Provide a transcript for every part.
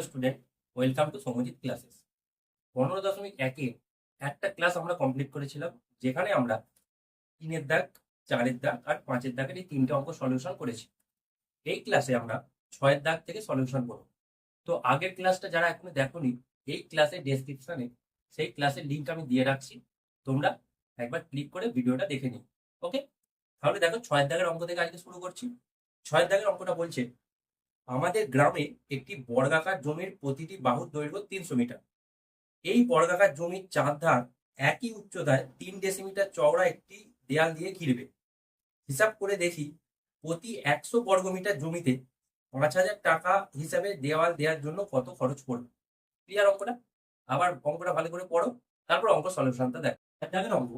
Student, welcome to Somjit classes. 15.1-এ একটা class আমরা কমপ্লিট করেছিলাম, যেখানে আমরা 3-এর দাগ, 4-এর দাগ আর 5-এর দাগের এই 3টে অঙ্ক সলিউশন করেছি। এই ক্লাসে আমরা 6-এর দাগ থেকে সলিউশন করব। তো আগের ক্লাসটা যারা এখনো দেখোনি, এই ক্লাসের ডেসক্রিপশনে সেই ক্লাসের লিঙ্ক আমি দিয়ে রাখছি, তোমরা একবার ক্লিক করে ভিডিওটা দেখে নিও। ওকে, তাহলে দেখো 6-এর দাগের অঙ্ক থেকে আজকে শুরু করছি। 6-এর দাগের অঙ্কটা বলছে, আমাদের গ্রামে একটি বর্গাকার জমির প্রতিটি বাহুর দৈর্ঘ্য 300 মিটার। এই বর্গাকার জমির চার ধার একই উচ্চতায় 3 ডেসিমিটার চওড়া একটি দেয়াল দিয়ে ঘিরবে। হিসাব করে দেখি, প্রতি 100 বর্গমিটার জমিতে 5,000 টাকা হিসাবে দেওয়াল দেওয়ার জন্য কত খরচ পড়বে। ক্লিয়ার অঙ্কটা? আবার অঙ্কটা ভালো করে পড়ো, তারপর অঙ্ক সলিউশনটা দেখো। একটা অঙ্ক,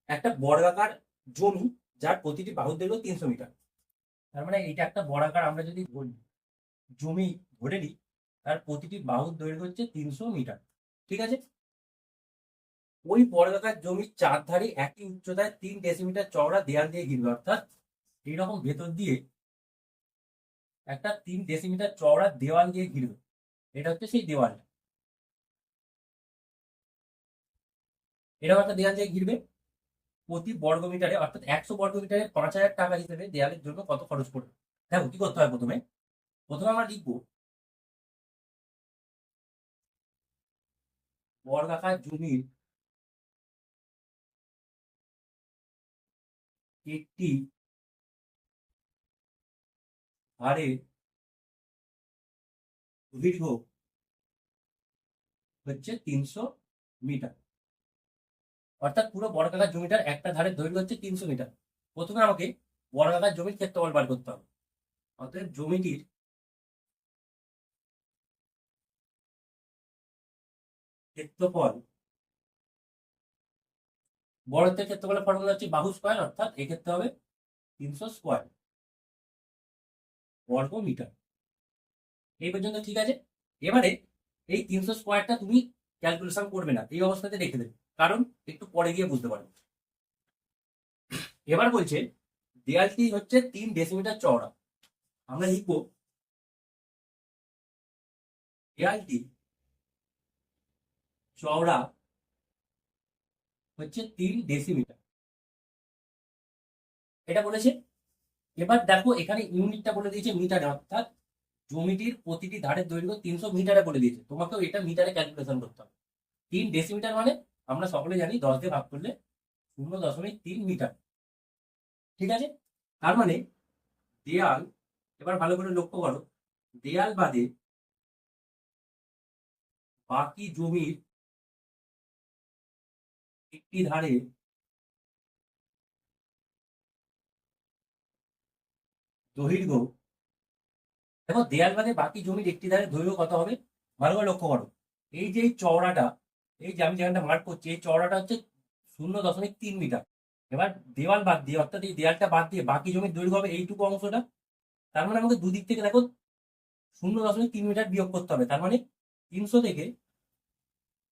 একটা বর্গাকার জমি যার প্রতিটি বাহুর দৈর্ঘ্য 300 মিটার। তার মানে এটা একটা বর্গাকার, আমরা যদি জমি ধরে নিই, তার প্রতিটি বাহুর দৈর্ঘ্য হচ্ছে 300 মিটার। ঠিক আছে, ওই বর্গাকার জমির চার ধারে একই উচ্চতায় 3 ডেসিমিটার চওড়া দেয়াল দিয়ে ঘিরবে। অর্থাৎ এইরকম ভেতর দিয়ে একটা 3 ডেসিমিটার চওড়া দেওয়াল দিয়ে ঘিরবে। এটা হচ্ছে সেই দেওয়ালটা। এরকম একটা দেওয়াল দিয়ে ঘিরবে। প্রতি বর্গমিটারে অর্থাৎ 100 বর্গমিটারে 5,000 টাকা হিসেবে দেওয়ালের জন্য কত খরচ পড়বে। দেখো কি করতে হয়, প্রথমে প্রথমে আমরা লিখবো বর্গাকার জমির একটি ধারে দৈর্ঘ্য হচ্ছে 300 মিটার। অর্থাৎ পুরো বর্গাকার জমিটার একটা ধারের দৈর্ঘ্য হচ্ছে 300 মিটার। প্রথমে আমাকে বর্গাকার জমির ক্ষেত্রফল বার করতে হবে। অতএব জমিটির ক্ষেত্রফল, বর্গের ক্ষেত্রফলের ফর্মুলা হচ্ছে বাহু স্কয়ার, অর্থাৎ এক্ষেত্রে হবে 300 স্কয়ার বর্গ মিটার। এই পর্যন্ত ঠিক আছে। এবারে এই 300 স্কয়ারটা তুমি ক্যালকুলেশন করবে না, এই অবস্থাতে রেখে দেবে, কারণ একটু পরে গিয়ে বুঝতে পারবে। এবার বলছে দেয়ালটি হচ্ছে 3 ডেসিমিটার চওড়া। আমরা লিখবো দেয়ালটি চওড়া হচ্ছে 3 ডেসিমিটার, এটা বলেছে। এবার দেখো এখানে ইউনিটটা বলে দিয়েছে মিটারে, অর্থাৎ জমিটির প্রতিটি ধারের দৈর্ঘ্য 300 মিটারে বলে দিয়েছে। তোমাকেও এটা মিটারে ক্যালকুলেশন করতে হবে। 3 ডেসিমিটার মানে আমরা সকলে জানি 10 দিয়ে ভাগ করলে 0.3 মিটার। ঠিক আছে, তার মানে দেয়াল, এবার ভালো করে লক্ষ্য করো, দেয়াল বাদে বাকি জমির একটি ধারে দৈর্ঘ্য, দেখো দেয়াল বাদে বাকি জমির একটি ধারে দৈর্ঘ্য কত হবে, ভালো করে লক্ষ্য করো। এই যে এই চওড়াটা, এই যে আমি যেখানটা মার্ক করছি, এই চওড়াটা হচ্ছে 0.3 মিটার। এবার দেওয়াল বাদ দিয়ে, অর্থাৎ এই দেয়ালটা বাদ দিয়ে বাকি জমির দৈর্ঘ্য হবে এইটুকু অংশটা। তার মানে আমাকে দুদিক থেকে দেখো 0.3 মিটার বিয়োগ করতে হবে। তার মানে 300 থেকে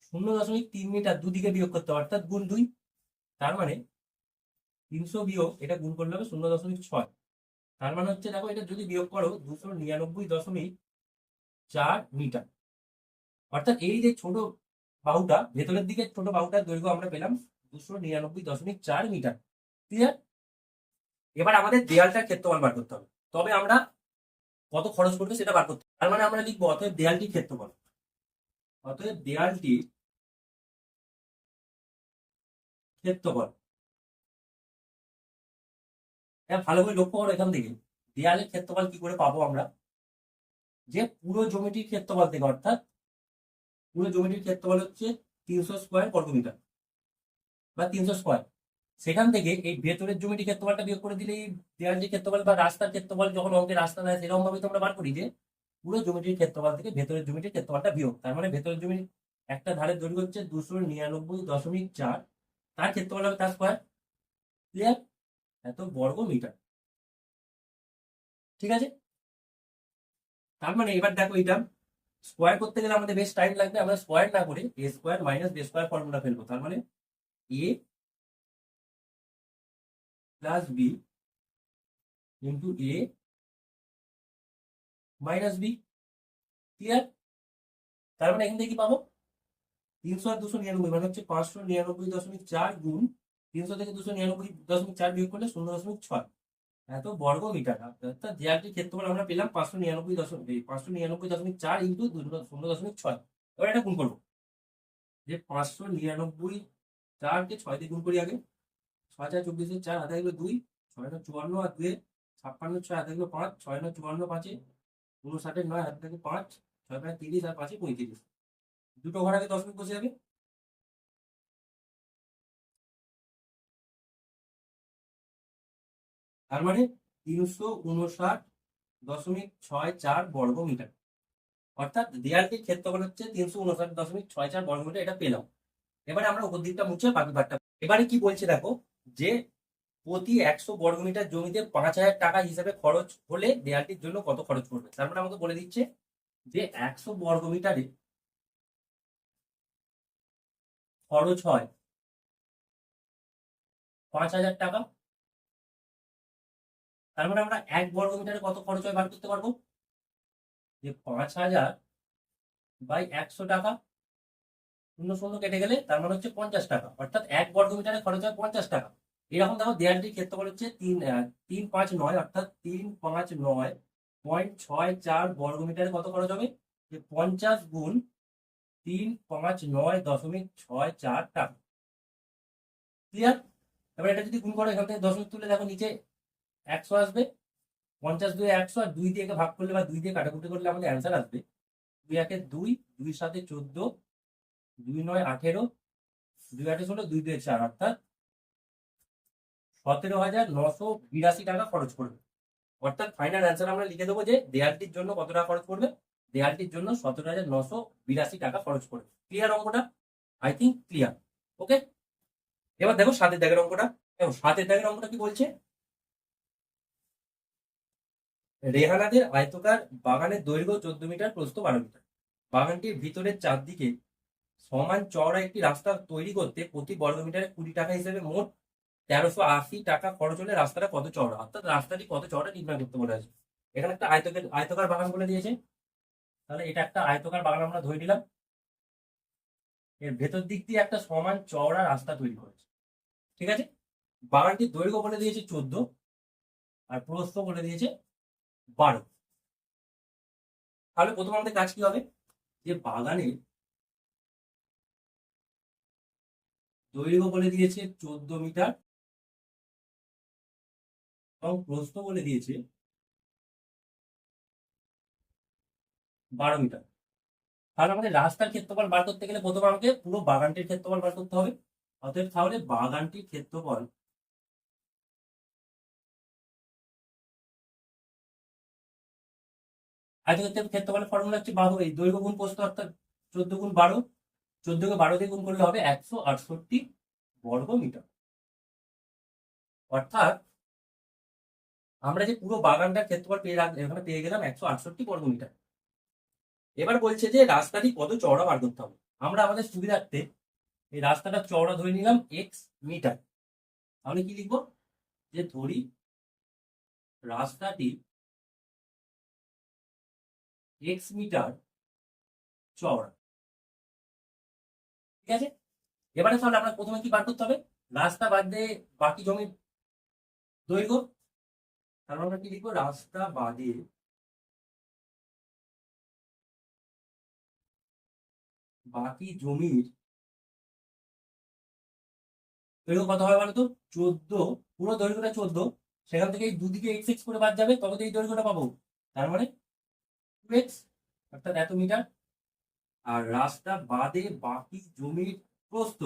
0.3 মিটার দুদিকে বিয়োগ করতে হবে, অর্থাৎ গুণ 2। তার মানে 300 বিয়োগ এটা গুণ করলে হবে 0.6। তার মানে হচ্ছে দেখো এটা যদি বিয়োগ করো 299.4 মিটার। অর্থাৎ এই যে ছোট বাহুটা, ভেতরের দিকে ছোট বাহুটার দৈর্ঘ্য আমরা পেলাম 299.4 মিটার। ক্লিয়ার? এবার আমাদের দেয়ালটার ক্ষেত্রফল বার করতে হবে, তবে আমরা কত খরচ করবে সেটা বার করতে হবে। তার মানে আমরা লিখবো অতএব দেয়ালটির ক্ষেত্রফল, অতএব দেয়ালটির ক্ষেত্রফল। ভালো করে লক্ষ্য করো, এখান থেকে দেয়ালের ক্ষেত্রফল কি করে পাবো আমরা, যে পুরো জমিটির ক্ষেত্রফল থেকে, অর্থাৎ পুরো জমিটির ক্ষেত্রফল হচ্ছে 300 স্কোয়ার বর্গমিটার বা 300 স্কোয়ার। সেখান থেকে এই ভেতরের জমিটির ক্ষেত্রফলটা বিয়োগ করে দিলে এই দেয়ালটির ক্ষেত্রফল বা রাস্তার ক্ষেত্রফল, যখন অঙ্কে রাস্তা দেয় সেরকম ভাবে তোমরা বার করি যে পুরো জমিটির ক্ষেত্রফল থেকে ভেতরের জমিটির ক্ষেত্রফলটা বিয়োগ। তার মানে ভেতরের জমির একটা ধারের দৈর্ঘ্য হচ্ছে 299.4, তার ক্ষেত্রফল হবে তার স্কোয়ার। ক্লিয়ার? এত বর্গ মিটার। ঠিক আছে, তার মানে এবার দেখো এটা স্কোয়ার করতে গেলে আমাদের বেশ টাইম লাগবে, আমরা স্কোয়ার না করে A square minus B square formula ফেলবো। তার মানে A plus B into A minus B. Clear? তার মানে এখান থেকে কি পাবো? 300 আর 299 মানে হচ্ছে 599.4 গুণ 300 থেকে 299.4 বিয়োগ করলে 0.6 এত বর্গ মিটার। অর্থাৎ দেয়ালটির ক্ষেত্রফল আমরা পেলাম 599.4 ইন্টু 0.6। এবার এটা গুণ করবো, যে 599.4 কে 6 দিয়ে গুণ করি আগে। 6 4 24 4 হাতে গেলো 2, 6 9 54 আর 2 56, 6 হাতে গেলো 5, 6 9 54, 5 59 9 হাতে থাকে 5, 6 5 30 আর 5 35। দুটো ঘর আগে দশমিক বসে যাবে। তার মানে 359.64 বর্গ মিটার। অর্থাৎ দেয়ালটির ক্ষেত্রফল হচ্ছে 359.64 বর্গ মিটার, এটা পেলাম। এবারে আমরা উপর দিকটা মুছে বাকি পার্টটা। এবারে কি বলছে দেখো, যে প্রতি 100 বর্গমিটার জমিতে 5,000 টাকা হিসাবে খরচ হলে দেয়ালটির জন্য কত খরচ করবে। তার মানে আমাকে বলে দিচ্ছে যে 100 বর্গমিটারে খরচ হয় 5,000 টাকা। তার মানে আমরা 1 বর্গমিটারে কত খরচ হয় বার করতে পারবো, যে 5,000 বাই 100 টাকা, শূন্য শূন্য কেটে গেলে তার মানে হচ্ছে 50 টাকা। অর্থাৎ 1 বর্গমিটারে খরচ হয় 50 টাকা। এরকম দেখো দেয়ালটির ক্ষেত্রফল হচ্ছে 359, অর্থাৎ 359.64 বর্গমিটারে কত খরচ হবে, যে 50 গুণ 359.64 টাকা। ক্লিয়ার? এবার এটা যদি গুণ করো, এখান থেকে দশমিক তুলে দেখো নিচে 100 আসবে। 50 2 100 আর 2 দিয়ে ভাগ করলে বা 2 দিয়ে কাটাকুটি করলে আমাদের অ্যান্সার আসবে 2 1 2, 2 7 14, 2 9 18, 2 8 16, 2 2 4, অর্থাৎ 17,982 টাকা খরচ করবে। অর্থাৎ ফাইনাল অ্যান্সার আমরা লিখে দেবো যে দেয়ালটির জন্য কত টাকা খরচ করবে, দেয়ালটির জন্য 17,982 টাকা খরচ করবে। ক্লিয়ার অঙ্কটা? I think clear. ওকে, এবার দেখো 7 দাগের অঙ্কটা। দেখো 7 দাগের অঙ্কটা কি বলছে, রেহানাদের আয়তকার বাগানের দৈর্ঘ্য 14 মিটার, প্রস্থ 12 মিটার। বাগানটির ভিতরের চারদিকে সমান চওড়া একটি রাস্তা তৈরি করতে প্রতি বর্গমিটারে 20 টাকা হিসেবে মোট 1380 টাকা খরচ হলে রাস্তাটা কত চওড়া। অর্থাৎ রাস্তাটি কত চওড়া নির্ণয় করতে বলে আছে। এখানে একটা আয়তকার বাগান বলে দিয়েছে। তাহলে এটা একটা আয়তকার বাগান আমরা ধরে নিলাম। এর ভেতর দিক দিয়ে একটা সমান চওড়া রাস্তা তৈরি করেছে। ঠিক আছে, বাগানটির দৈর্ঘ্য বলে দিয়েছে 14 আর প্রস্থ বলে দিয়েছে 12। তাহলে প্রথম আমাদের কাজ কি হবে, যে বাগানের দৈর্ঘ্য বলে দিয়েছে 14 মিটার এবং প্রস্থ বলে দিয়েছে 12 মিটার। তাহলে আমাদের রাস্তার ক্ষেত্রফল বার করতে গেলে প্রথমে আমাকে পুরো বাগানটির ক্ষেত্রফল বার করতে হবে। অতএব তাহলে বাগানটির ক্ষেত্রফল আয়তক্ষেত্রের ক্ষেত্রফলের ফর্মুলা হচ্ছে বাহু, এই দৈর্ঘ্য গুণ প্রস্থ, অর্থাৎ 14 গুণ 12, 14 কে 12 দিয়ে গুণ করলে হবে 168 বর্গ মিটার। অর্থাৎ আমরা যে পুরো বাগানটার ক্ষেত্রফল এখানে পেয়ে গেলাম 168 বর্গ মিটার। এবার বলছে যে রাস্তাটি কত চওড়া বার করতে হবে। আমরা আমাদের সুবিধার্থে এই রাস্তাটা চওড়া ধরে নিলাম এক্স মিটার। তাহলে কি লিখবো, যে ধরি রাস্তাটি এক্স মিটার চওড়া। ঠিক আছে, এবারে তাহলে আমরা প্রথমে কি বার করতে হবে, রাস্তা বাদ দিয়ে বাকি জমির দৈর্ঘ্য। তাহলে আমরা কি লিখবো, রাস্তা বাদে বাকি জমির দৈর্ঘ্য কত হবে বলতো, 14। পুরো দৈর্ঘ্যটা 14, সেখান থেকে এই দুদিকে এক্স এক্স করে বাদ যাবে, তবে তো এই দৈর্ঘ্যটা পাবো। তার মানে 2x, অর্থাৎ এত মিটার। আর রাস্তা বাদে বাকি জমির প্রস্থ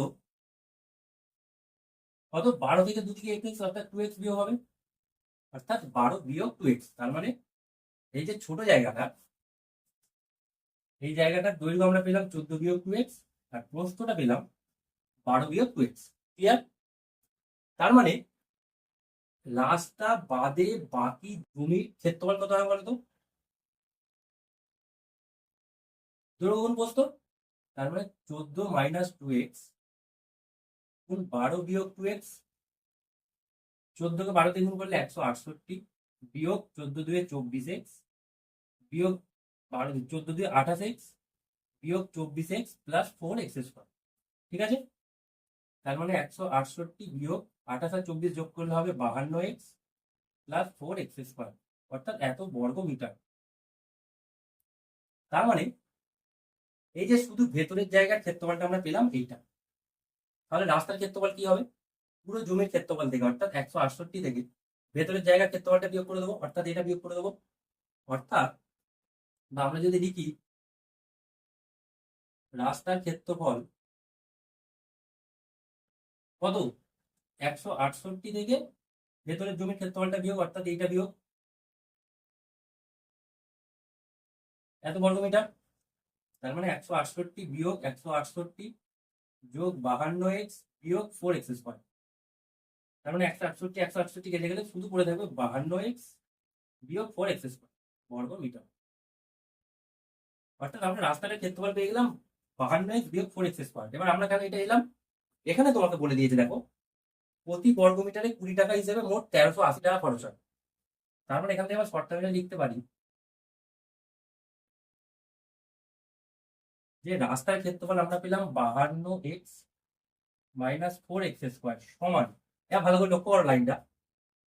কত, 12 থেকে দুদিকে এক্স এক্স, অর্থাৎ 2x বিয়োগ হবে, অর্থাৎ 12 বিয়োগ 2x। তার মানে এই যে ছোট জায়গাটা, এই জায়গাটার দৈর্ঘ্য আমরা পেলাম 14 বিয়োগ 2x, আর প্রস্থটা পেলাম 12 বিয়োগ 2x। ক্লিয়ার? তার মানে রাস্তা বাদে বাকি জমির ক্ষেত্রফল কত হবে বলতো, দৈর্ঘ্য গুণ প্রস্থ। তার মানে 14 মাইনাস 2x গুণ 12 বিয়োগ 2x। 14 কে 12 দিয়ে গুণ করলে 168 বিয়োগ 14 2 24x বিয়োগ 14×2 28x বিয়োগ 24x প্লাস 4x²। ঠিক আছে, তার মানে 168 বিয়োগ 28 আর 24 যোগ করলে হবে 52x প্লাস 4x², অর্থাৎ এত বর্গ মিটার। তার মানে এই যে শুধু ভেতরের জায়গার ক্ষেত্রফলটা আমরা পেলাম এইটা, তাহলে রাস্তার ক্ষেত্রফল কি হবে? পুরো জমির ক্ষেত্রফল থেকে, অর্থাৎ 168 থেকে ভেতরের জায়গার ক্ষেত্রফলটা বিয়োগ করে দেবো, অর্থাৎ এটা বিয়োগ করে দেবো। অর্থাৎ বা আমরা যদি লিখি রাস্তার ক্ষেত্রফল কত, 168 থেকে ভেতরের জমির ক্ষেত্রফলটা বিয়োগ, অর্থাৎ এইটা বিয়োগ এত বর্গ মিটার। তার মানে 168 বিয়োগ 168 যোগ 52x বিয়োগ 4x²। তার মানে 168 কেটে গেলে শুধু পড়ে থাকবে 52x বিয়োগ 4x² বর্গ মিটার। অর্থাৎ আমরা রাস্তাটার ক্ষেত্রফল পেয়ে গেলাম 52x বিয়োগ 4x²। এবার আমরা কেন এটা এলাম, এখানে তোমাকে বলে দিয়েছে দেখো, প্রতি বর্গ মিটারে 20 টাকা হিসেবে মোট 1380 টাকা খরচ হয়। তার মানে এখান থেকে আমরা শর্ট টার্মে লিখতে পারি যে রাস্তার ক্ষেত্রফল আমরা পেলাম 52x মাইনাস 4x² সমান, এটা ভালো করে লক্ষ্য করো লাইনটা,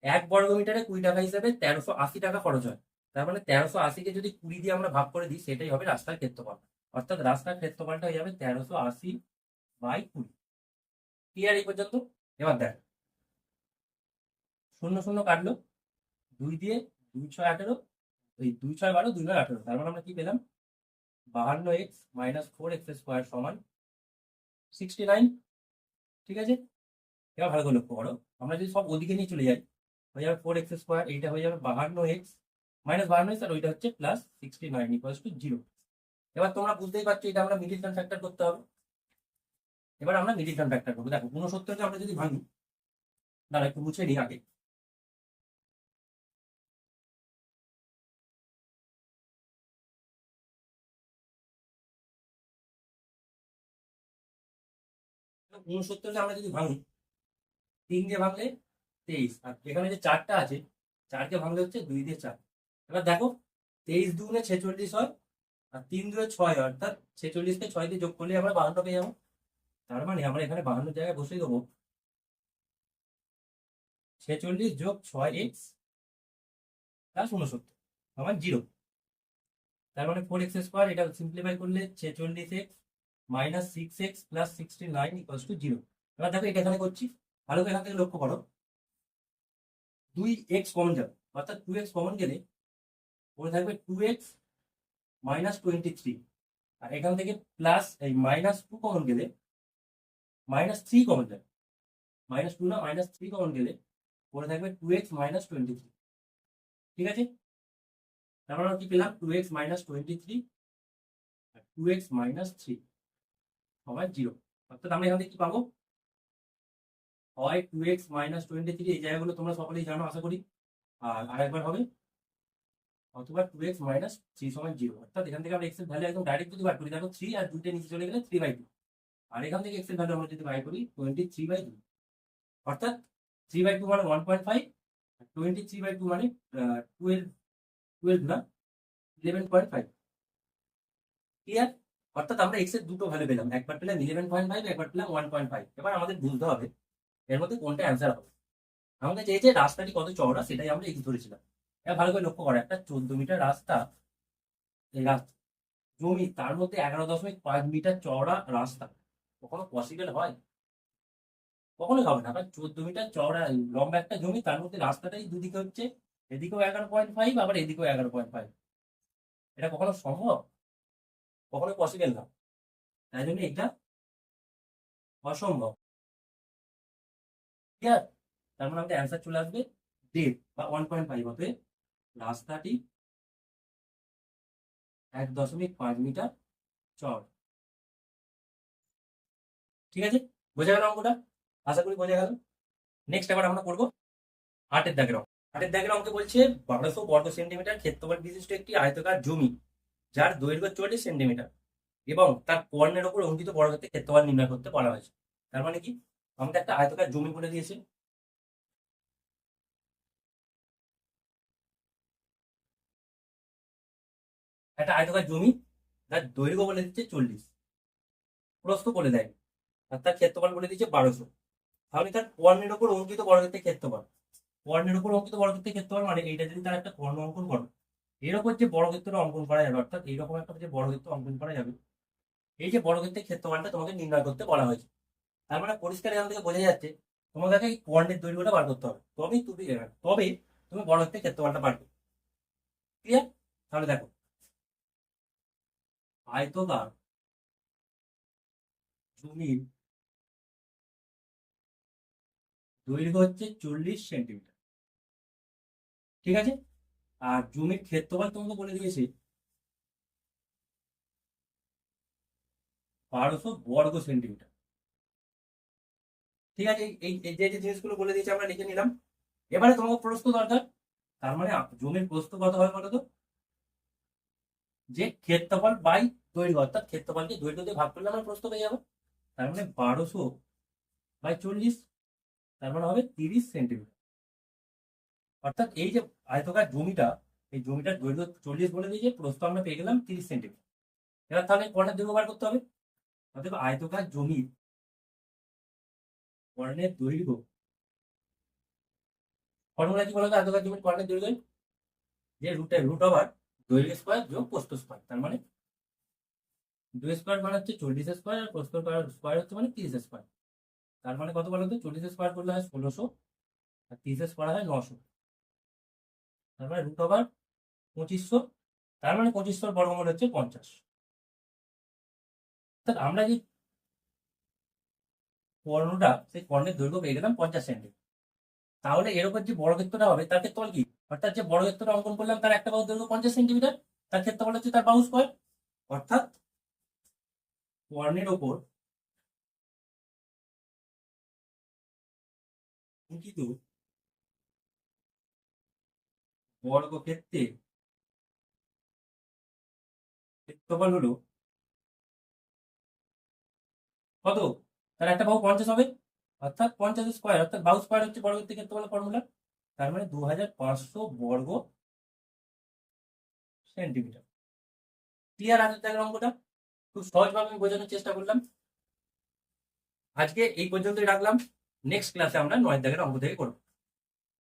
1 বর্গ মিটারে 20 টাকা হিসেবে 1380 টাকা খরচ হয়। তার মানে 1380-কে যদি 20 দিয়ে আমরা ভাগ করে দিই, সেটাই হবে রাস্তার ক্ষেত্রফল। অর্থাৎ রাস্তার ক্ষেত্রফলটা হয়ে যাবে 1380/20। ক্লিয়ার এই পর্যন্ত? এবার দেখ, 0 0 কাটলো, 2 দিয়ে 2 6 18, ওই 2 6 12, 2 9 18। তার মানে আমরা কি পেলাম, 52x মাইনাস 4x² সমান 69। ঠিক আছে, এবার ভালো করে লক্ষ্য করো, আমরা যদি সব ওদিকে নিয়ে চলে যাই, হয়ে যাবে 4x², এইটা হয়ে যাবে 52x মাইনাস 52x, আর ওইটা হচ্ছে প্লাস 69 ইকুয়ালস টু 0। এবার তোমরা বুঝতেই পারছো এটা আমরা মিডিল টার্ম ফ্যাক্টর করতে হবে। এবার আমরা মিডিল টার্ম ফ্যাক্টর করবো। দেখো 69কে আমরা যদি ভাঙি, দাঁড়া একটু মুছে নিই আগে। ঊনসত্তরকে আমরা যদি ভাঙি, 3 দিয়ে ভাঙলে 23, আর এখানে যে 4টা আছে, 4কে ভাঙলে হচ্ছে 2 দিয়ে 4। এবার দেখো 23 দুগুণে 46 হয়, আর 3 দুয়ে 6 হয়, অর্থাৎ 46কে 6 দিয়ে যোগ করলে আমরা 52 পেয়ে যাবো। তার মানে আমরা এখানে 52 জায়গায় বসিয়ে দেবো 46 যোগ 6x প্লাস 69 সমান 0। তার মানে 4x², এটা সিম্পলিফাই করলে 46x minus 6x plus 69 equals to 0। এবার দেখো এটা এখানে করছি, ভালো করে এখান থেকে লক্ষ্য করো, 2x কমন যাবে, অর্থাৎ 2x কমন গেলে পড়ে থাকবে 2x মাইনাস 23, আর এখান থেকে প্লাস এই -2 কমন গেলে -3 কমন যাবে, -2 না -3 কমন গেলে পড়ে থাকবে 2x মাইনাস 23। ঠিক আছে, তারপর আমরা কি পেলাম, 2x মাইনাস 23 আর 2x মাইনাস 3 সমান 0। অর্থাৎ আমরা এখান থেকে কি পাবো, হয় 2x মাইনাস 23, এই জায়গাগুলো তোমরা সকলেই জানো আশা করি, আর আরেকবার হবে, অথবা 2x মাইনাস 3 সমান 0। অর্থাৎ এখান থেকে আমরা x এর ভ্যালু একদম ডাইরেক্ট যদি বার করি, দেখো 3 আর 2টা নিচে চলে গেলে 3/2, আর এখান থেকে x এর ভ্যালু আমরা যদি বাই করি 23/2, অর্থাৎ 3/2 মানে 1.5, 23/2 মানে 12, 12 না 11.5। ক্লিয়ার? অর্থাৎ আমরা x এর দুটো ভ্যালু পেলাম, একবার পেলাম 11.5, একবার পেলাম 1.5। এবার আমাদের বুঝতে হবে এর মধ্যে কোনটা অ্যান্সার হবে। আমাদের চেয়েছে রাস্তাটি কত চওড়া, সেটাই আমরা x ধরেছিলাম। এবার ভালো করে লক্ষ্য করো, একটা 14 মিটার রাস্তা, এই রাস্তা জমি, তার মধ্যে 11.5 মিটার চওড়া রাস্তা, কখনো পসিবল হয়? কখনোই হবে না। কারণ 14 মিটার চওড়া লম্বা একটা জমি, তার মধ্যে রাস্তাটাই দুদিকে হচ্ছে, এদিকেও 11.5 আবার এদিকেও 11.5, এটা কখনো সম্ভব? কখনো পসিবল না। তাই জন্য এটা অসম্ভব। ক্লিয়ার? তার মানে আমাদের অ্যান্সার চলে আসবে 1.5 বা 1.5 হতে, রাস্তাটি 1.5 মিটার চওড়া। ঠিক আছে, বোঝা গেল অঙ্কটা? আশা করি বোঝা গেল। নেক্সট আবার আমরা করবো 8-এর দাগের অঙ্ক। 8-এর দাগের অঙ্কে বলছে 1200 বর্গ সেন্টিমিটার ক্ষেত্রফল বিশিষ্ট একটি আয়তাকার জমি, যার দৈর্ঘ্য 40 সেন্টিমিটার এবং তার কর্ণের ওপর অঙ্কিত বর্গক্ষেত্রের ক্ষেত্রফল নির্ণয় করতে বলা হয়েছে। তার মানে কি, আমাদের একটা আয়তাকার জমি বলে দিয়েছে, একটা আয়তকার জমি, তার দৈর্ঘ্য বলে দিচ্ছে 40, প্রস্থ বলে দেয়, আর তার ক্ষেত্রফল বলে দিচ্ছে 1200। তাহলে তার কর্ণের ওপর অঙ্কিত বর্গক্ষেত্রের ক্ষেত্রফল, কর্ণের ওপর অঙ্কিত বর্গক্ষেত্রের ক্ষেত্রফল মানে এইটা যদি তার একটা কর্ণ অঙ্কন করো, এর ওপর যে বর্গক্ষেত্রটা অঙ্কন করা যাবে, অর্থাৎ এইরকম একটা যে বর্গক্ষেত্র অঙ্কন করা যাবে, এই যে বর্গক্ষেত্রের ক্ষেত্রফলটা তোমাকে নির্ণয় করতে বলা হয়েছে। তার মানে পরিষ্কার এখান থেকে বোঝা যাচ্ছে তোমাকে এই কর্ণের দৈর্ঘ্যটা বার করতে হবে, তবে তুমি বর্গক্ষেত্রের ক্ষেত্রফলটা পারবে। ক্লিয়ার? তাহলে দেখো, আয়তকার জমির দৈর্ঘ্য হচ্ছে 40 সেন্টিমিটার, ঠিক আছে? আর জমির ক্ষেত্রফল তোমাকে বলে দিয়েছে 1200 বর্গ সেন্টিমিটার। ঠিক আছে, এই যে যে জিনিসগুলো বলে দিয়েছে আমরা লিখে নিলাম। এবারে তোমাকে প্রস্থ দরকার। তার মানে জমির প্রস্থ কত হয় বলো তো? যে ক্ষেত্রফল বাই দৈর্ঘ্য, অর্থাৎ ক্ষেত্রফলকে দৈর্ঘ্য দিয়ে ভাগ করলে আমরা প্রস্থ পেয়ে যাবো। তার মানে 1200/40, তার মানে হবে 30 সেন্টিমিটার। অর্থাৎ এই যে আয়তকার জমিটা, এই জমিটার দৈর্ঘ্য 40 বলে দিয়েছে, প্রস্থ আমরা পেয়ে গেলাম 30 সেন্টিমিটার। এবার তাহলে কর্ণের দৈর্ঘ্য বার করতে হবে। অর্থাৎ আয়তকার জমির কর্ণের দৈর্ঘ্য, ফর্মুলা কি বলতো? আয়তকার জমির কর্ণের দৈর্ঘ্য যে রুট ওভার দৈর্ঘ্য স্কোয়ার যোগ প্রস্থ স্কোয়ার। তার মানে 2 স্কোয়ার মানে হচ্ছে 40 স্কোয়ার, আর প্রস্থ স্কোয়ার হচ্ছে মানে 30 স্কোয়ার। তার মানে কত বলতো? 40 স্কোয়ার করলে হয় 1600, আর 30 স্কোয়ার হয় 900। তার মানে রুট ওভার 2500, তার মানে 2500 বর্গমূল হচ্ছে 50। অর্থাৎ আমরা যে কর্ণটা, সেই কর্ণের দৈর্ঘ্য পেয়ে গেলাম 50 সেন্টিমিটার। তাহলে এর উপর যে বর্গক্ষেত্রটা হবে তার ক্ষেত্রফল কি? অর্থাৎ যে বর্গক্ষেত্রটা অঙ্কন করলাম তার একটা বাহুর দৈর্ঘ্য 50 সেন্টিমিটার, তার ক্ষেত্রফল হচ্ছে তার বাহু স্কোয়ার। অর্থাৎ কর্ণের ওপর অঙ্কিত বর্গক্ষেত্রের ক্ষেত্রফল হলো কত? তার একটা বাহু 50 হবে, অর্থাৎ 50 স্কোয়ার, অর্থাৎ বাহু স্কোয়ার হচ্ছে বর্গক্ষেত্রের ক্ষেত্রফলের ফর্মুলা। তার মানে 2500 বর্গ সেন্টিমিটার। ক্লিয়ার আছে তাহলে অঙ্কটা? খুব সহজভাবে আমি বোঝানোর চেষ্টা করলাম। আজকে এই পর্যন্তই রাখলাম। নেক্সট ক্লাসে আমরা 9 দাগের অঙ্ক থেকে করবো।